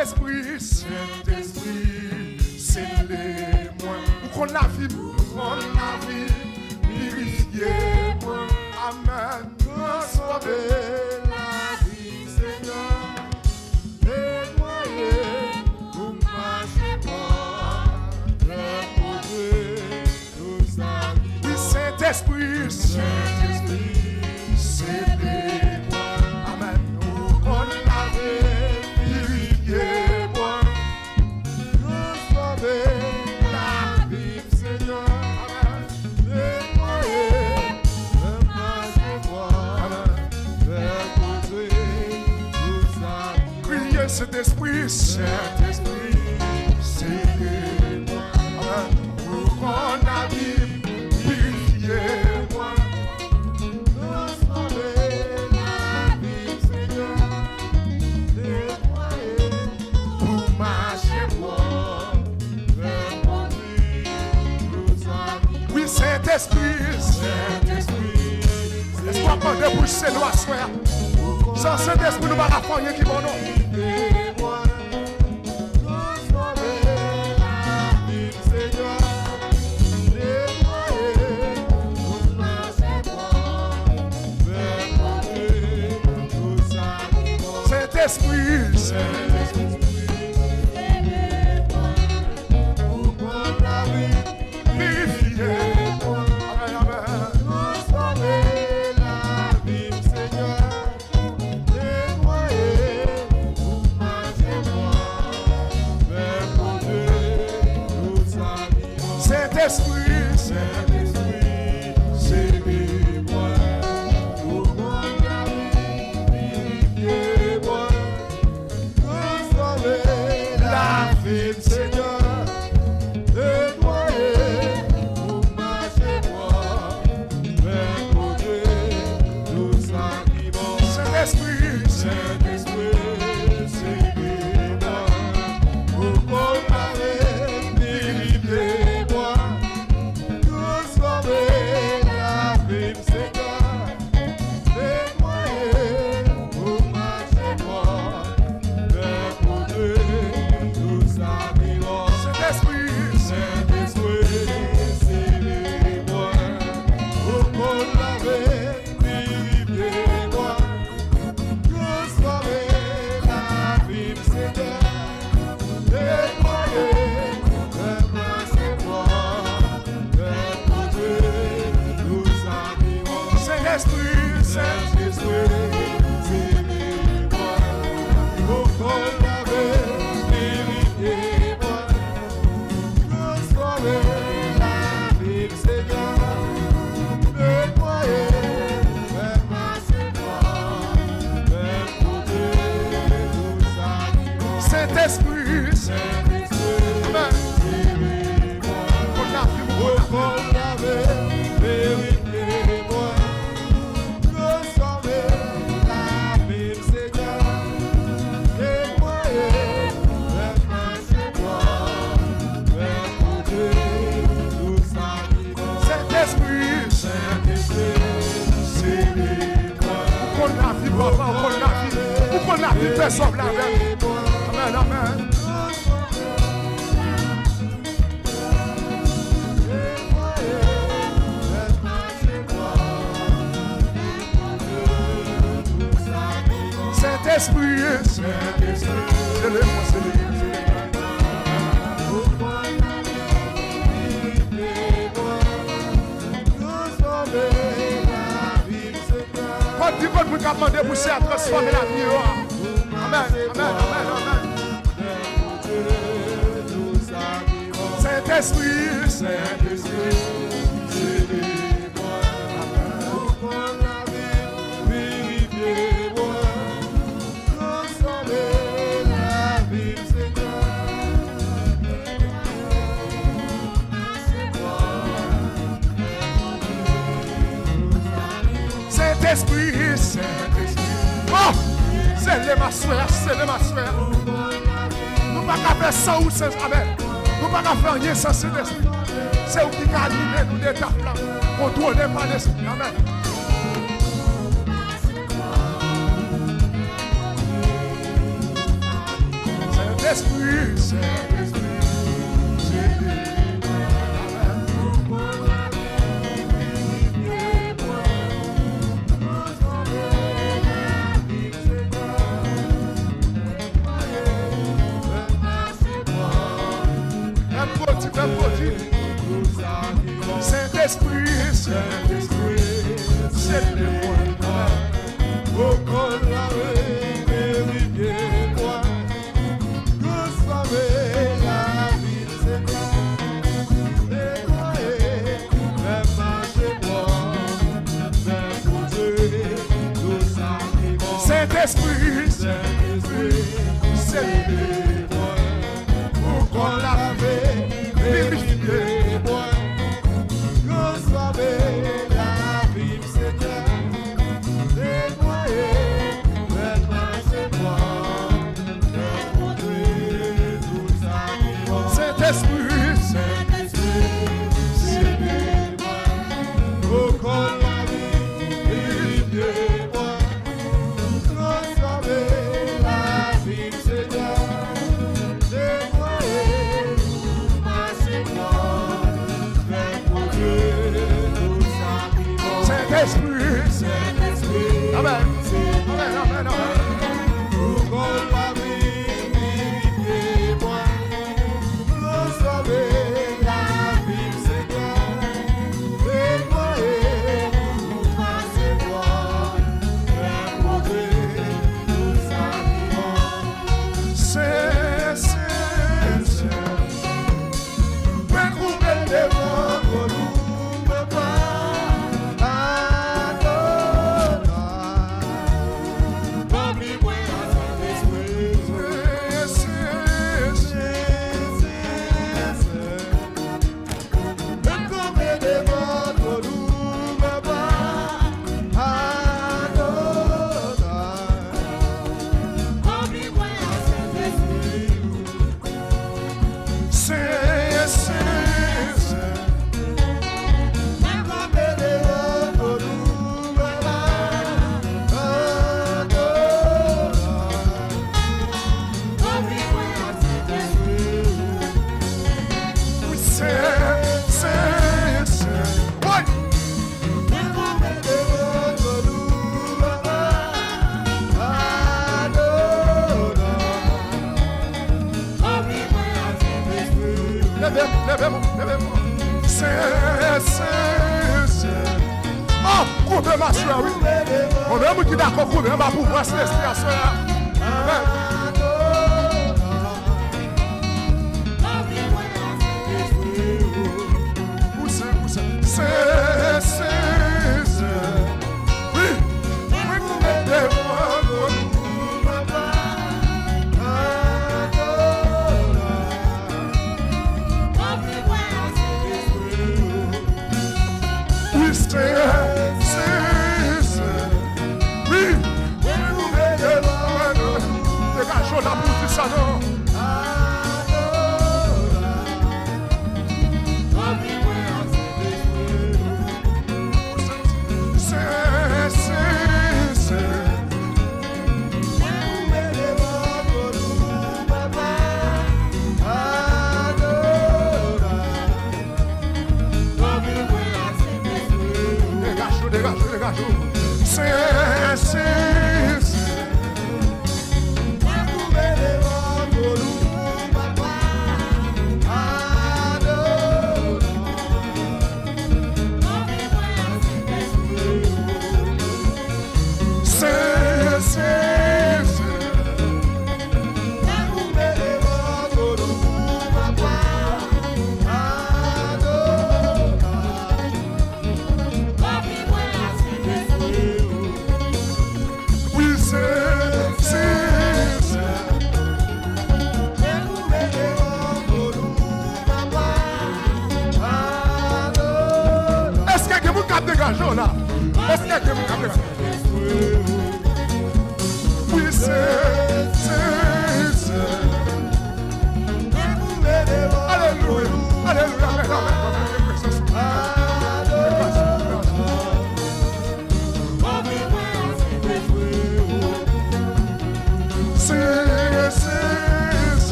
Sentespi, sele mwen. Ou konn la vie, purifié mwen. Amen. Transformer la vie, Seigneur. Nettoyer pour marcher droit. Reposer nos amis. Oui, Sentespi, sele mwen. Amen. Ou konn la vie, purifié mwen. Transformer la vie, Seigneur. Amen. Nettoyer pour marcher droit. Reposer nos amis. Criez Saint-Esprit, Saint-Esprit, c'est moi. Pour qu'on habite, purifiez-moi. Transformez la vie, Seigneur. Nettoyez pour marcher droit. Reposer nos amis. Oui, Saint-Esprit, Saint-Esprit. Laisse-moi prendre des bouches, c'est nous à soir. Sans Saint-Esprit, nous ne allons pas rien qui bon nom. Saint-Esprit, Saint-Esprit. Saint-Esprit, Saint-Esprit, c'est moi. Pour mon ami, purifiez-moi. Transformez la vie, Seigneur. Nettoyez pour marcher droit. Reposer nos animaux. Saint-Esprit, Saint-Esprit, c'est moi. Pour mon ami, purifiez-moi. Transformez la vie, Seigneur. Nettoyez pour marcher droit. Reposer nos animaux. Saint-Esprit, Saint-Esprit, c'est moi. Pour qu'on lave, purifiez-moi. Transformez la vie, Seigneur. Nettoyez pour marcher droit. Reposer nos animaux. Saint-Esprit, Saint-Esprit, c'est moi. Pour qu'on lave, purifiez-moi. Transformez la vie, Seigneur. Nettoyez, faites marcher droit. Reposer nos animaux. Saint-Esprit, Saint-Esprit, Amen. Qu'on lave, purifiez-moi. Transformez la vie, Seigneur. Nettoyez, faites marcher droit. Reposer nos animaux. Saint-Esprit, Saint-Esprit, c'est moi. Qu'on lave, papa, qu'on lave, qu'on lave, fais sauve la vie. Amen, amen. Saint-Esprit, Saint-Esprit, sele-moi, sele-moi. Quand tu veux nous demander pour ça transformer la vie, amen, amen, amen, amen. Saint-Esprit, Saint-Esprit, sele-moi. Pour la vie, purifiez-moi. Transformez la vie, Seigneur. Saint-Esprit, Saint-Esprit. Oh, c'est ma soeur, c'est ma soeur. Nous ne pouvons pas faire ça ou sans amen. Nous ne pouvons pas faire rien sans Saint-Esprit. C'est où qui a animé nous des tapes là. Contrôlé par l'Esprit. Amen. Saint-Esprit, Saint-Esprit, Saint-Esprit, Saint-Esprit, c'est le moi. Au col la vérité, moi. Vous savez la vie, c'est toi. Nettoyer, même marcher moi. Même bouger, tout ça qui va. Saint-Esprit, Saint-Esprit, c'est le moi. Au col la vérité, moi. La vie, Seigneur, nettoyer, maintenant c'est moi, démontrer tout ça qui va. Saint-Esprit, Saint-Esprit, c'est moi, au col la vie, moi, transformer la vie, Seigneur, nettoyer, maintenant c'est moi. Saint-Esprit, Saint-Esprit, Amen, Amen, Amen, Amen. Pour la vie, moi, sauver la vie, Seigneur, nettoyer, passer moi, rencontrer tout ça qui va. C'est, recouvrir les mots pour nous, papa. Levez-moi. Oh, couvre ma soeur, oui. On est qui d'accord, couvre ma pouvoir, c'est l'inspiration là. Poussez. Oui,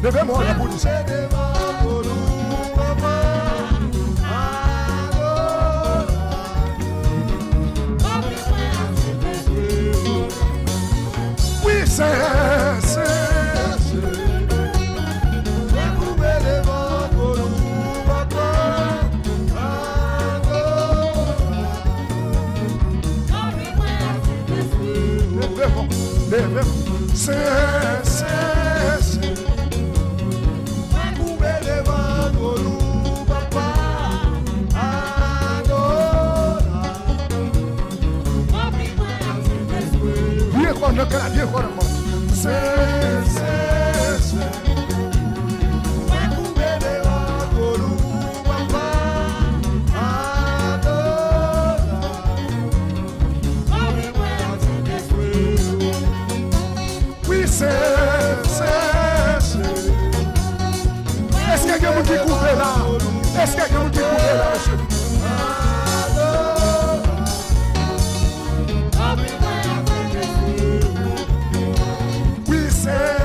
Levez-moi la police. Oui, c'est. qu'elle a bien encore. Oui, c'est. Est-ce qu'il y a quelqu'un qui couvre là? Est-ce qu'il y a quelqu'un qui couvre là, monsieur? Oui, c'est.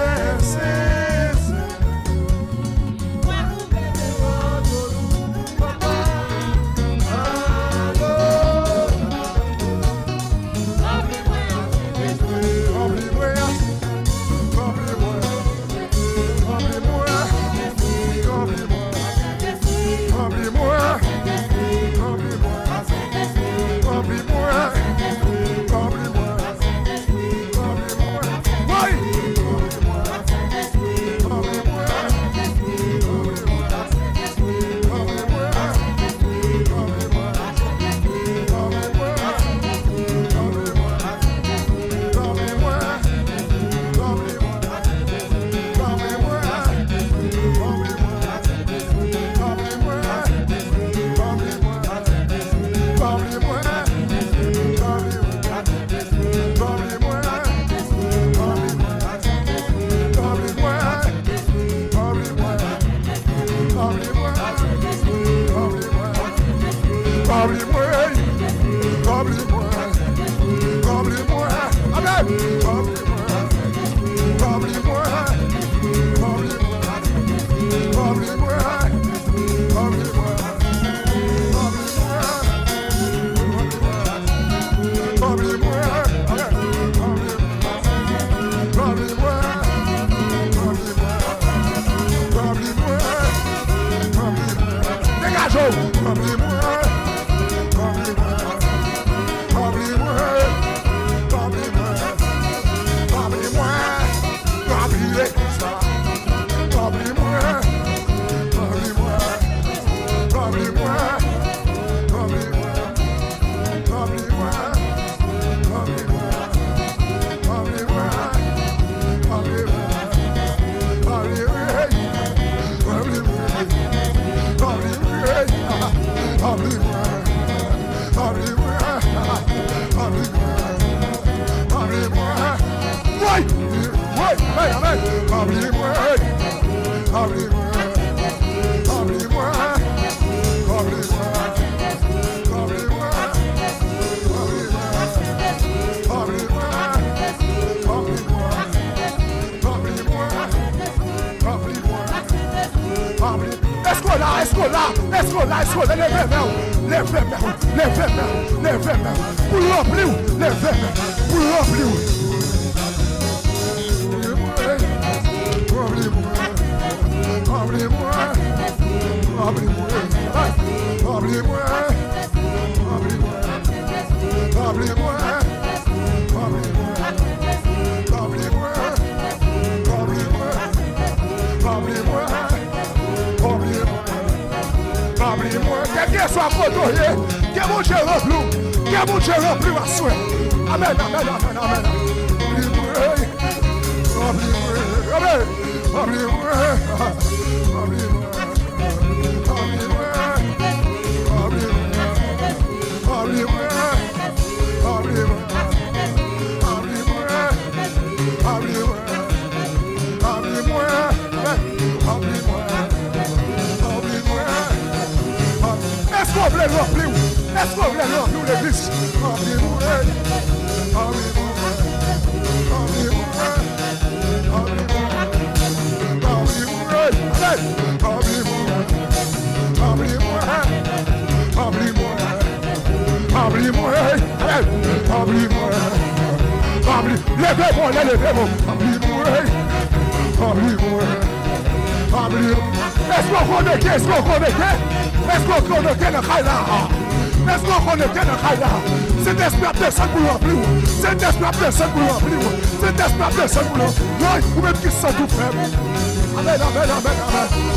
Sentespi a personne pour remplir. Sentespi a personne pour remplir. Sentespi a personne pour remplir. Oui, ou même qui sont tout faibles. Amen, amen, amen, amen.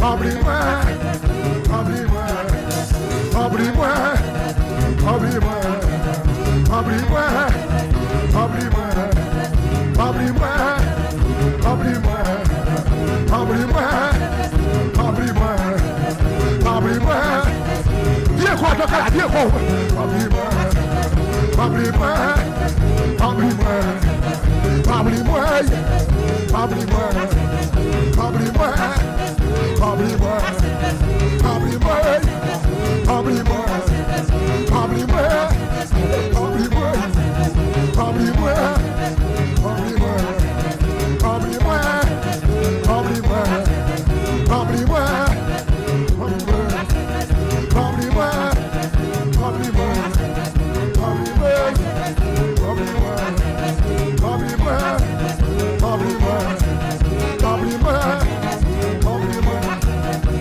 oublie-moi, oublie-moi, oublie-moi, oublie-moi, oublie-moi, oublie-moi, oublie-moi, oublie-moi, oublie-moi, oublie-moi, oublie-moi, viens quoi, donc là, viens quoi, oublie-moi, oublie-moi, oublie-moi, oublie-moi, oublie-moi, oublie-moi, oublie-moi, oublie-moi, oublie-moi, oublie-moi, oublie-moi, oublie-moi, oublie-moi, oublie-moi, oublie-moi, oublie-moi, oublie-moi,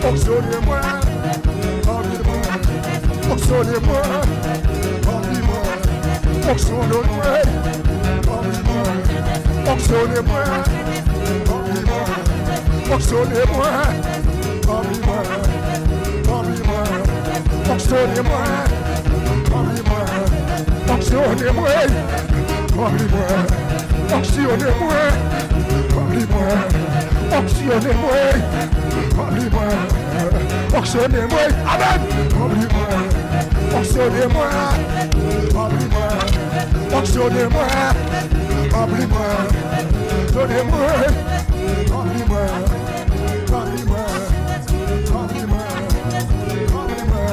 Fonctionnez-moi, oublie-moi, fonctionnez-moi, oublie-moi, fonctionnez-moi, oublie-moi, fonctionnez-moi, oublie-moi, fonctionnez-moi, oublie-moi, oublie-moi, fonctionnez-moi, oublie-moi, fonctionnez-moi, oublie-moi, fonctionnez-moi, oublie-moi, fonctionnez-moi, oublie-moi, fonctionnez-moi, amen, oublie-moi, fonctionnez-moi, oublie-moi, fonctionnez-moi, oublie-moi, donnez-moi, oublie-moi, oublie-moi, oublie-moi, oublie-moi, oublie-moi.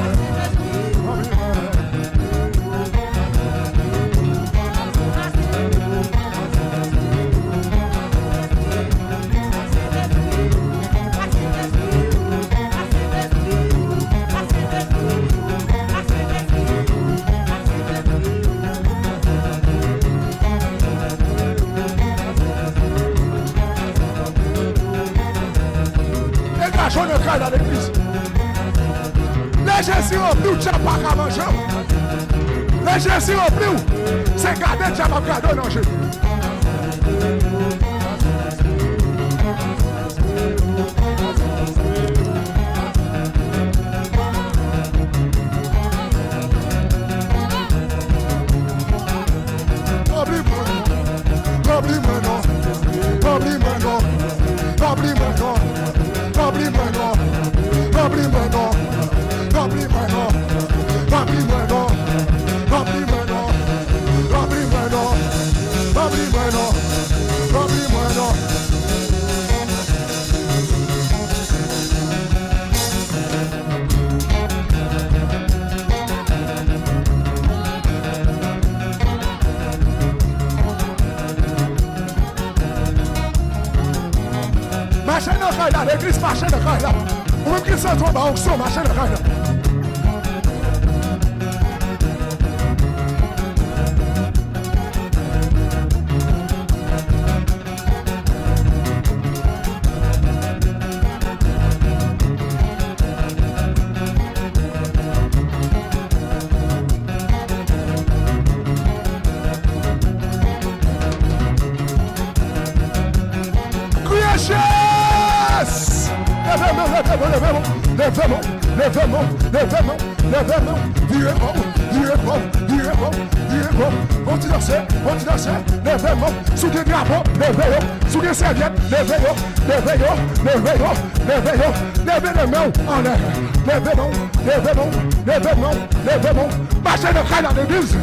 Je ne crains dans l'église. Les gens s'y remplissent, tu n'as pas qu'à manger. Les gens s'y remplissent, c'est garder, tu n'as pas qu'à manger. Oublie-moi non, oublie-moi non, oublie-moi non, oublie-moi non, oublie-moi non, oublie-moi non, oublie-moi non, oublie-moi non, oublie-moi non, oublie-moi non, oublie-moi non. Marchez dans le là, l'église marche dans le là. Ou même qu'ils sont trop bas, on marche dans le là. Levez-moi, sous des drapeaux, levez-vous, sous des serviettes, levez-vous, levez-vous, levez-vous, levez-vous, levez les mains en l'air, levez-vous, levez-vous, levez-vous, levez-vous, marchez le cœur dans l'église,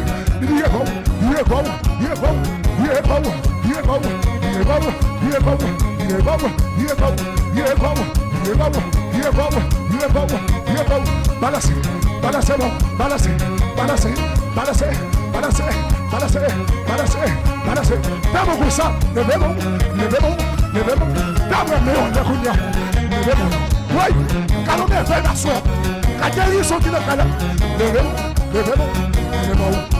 il est bon, il est bon, il est bon, il est bon, il est bon, il est bon, il est bon, il est bon, il est bon, il est bon, il est bon, il est bon, il est bon, il est bon, balancez, balancez, balancez, balancez, balancez, balancez, balancez, balancez, balancez, t'as beaucoup ça, levez-vous, levez-vous, levez-vous, t'as vraiment le coup de levez-vous, oui, quand on est fait la soie, quand il y a sont qui le calent, levez-vous, levez-vous, levez-vous.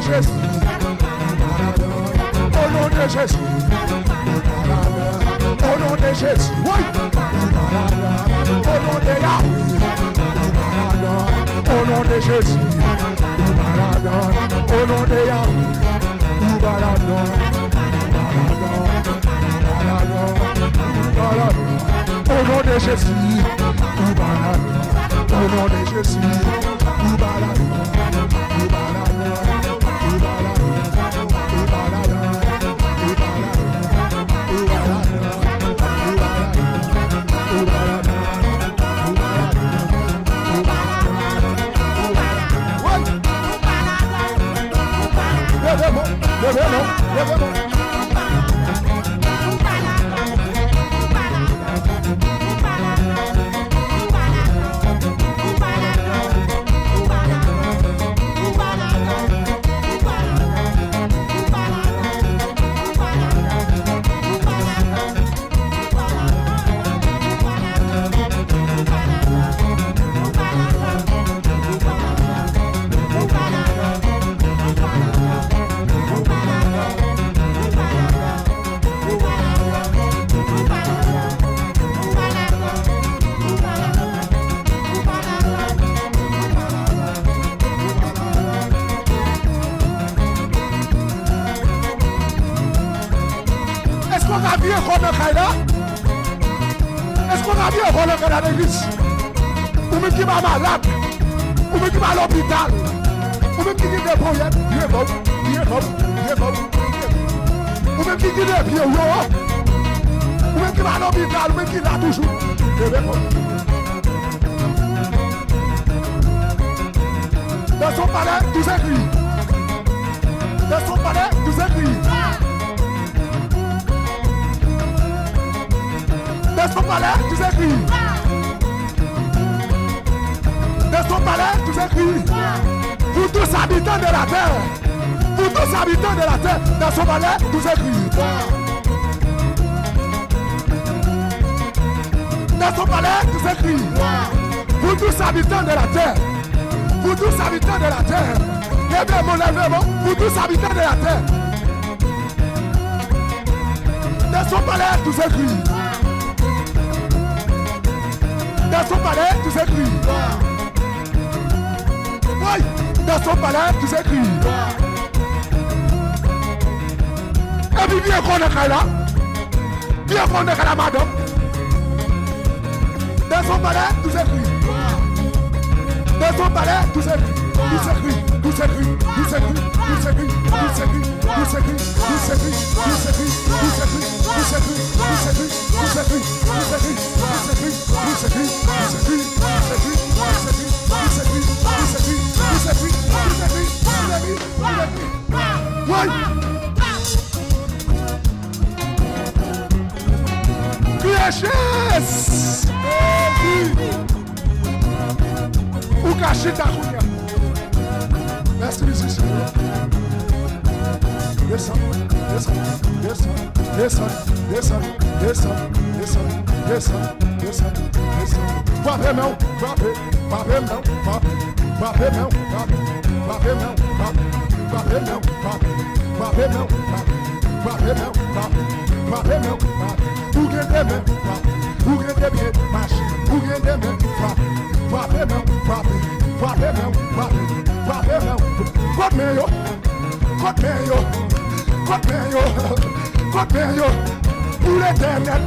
Jésus. Au nom de Jésus. Au nom de Jésus. Oui. Au nom de Yahweh. Au nom de Jésus. Au nom de Yahweh. Au nom de Jésus. Au nom de Jésus. Est-ce qu'on a bien volé dans l'église? Ou même qui va malade? Ou même qui va à l'hôpital? Ou même qui dit des problèmes? Bien bon. Ou même qui dit des pieds ou même qui va à l'hôpital, ou même qui l'a toujours. Dans son palais, tout s'écrit. Dans son palais, tout s'écrit. Dans son palais, tout s'écrit. Dans son palais, tout s'écrit. Pour tous habitants de la terre. Pour tous habitants de la terre. Dans son palais, tout s'écrit. Dans son palais, tout s'écrit. Pour tous habitants de la terre. Pour tous habitants de la terre. Lèvez-moi. Pour tous habitants de la terre. Dans son palais, tout s'écrit. Dans son palais, tout s'écrit. Oui, dans son palais, tout s'écrit. Et puis bien qu'on est là. Bien qu'on est là, madame. Dans son palais, tout s'écrit. Dans son palais, tout s'écrit. Tout s'écrit. Ou cacher ta couille. Merci, musicien. Descends. Frappez main. Pour l'éternel.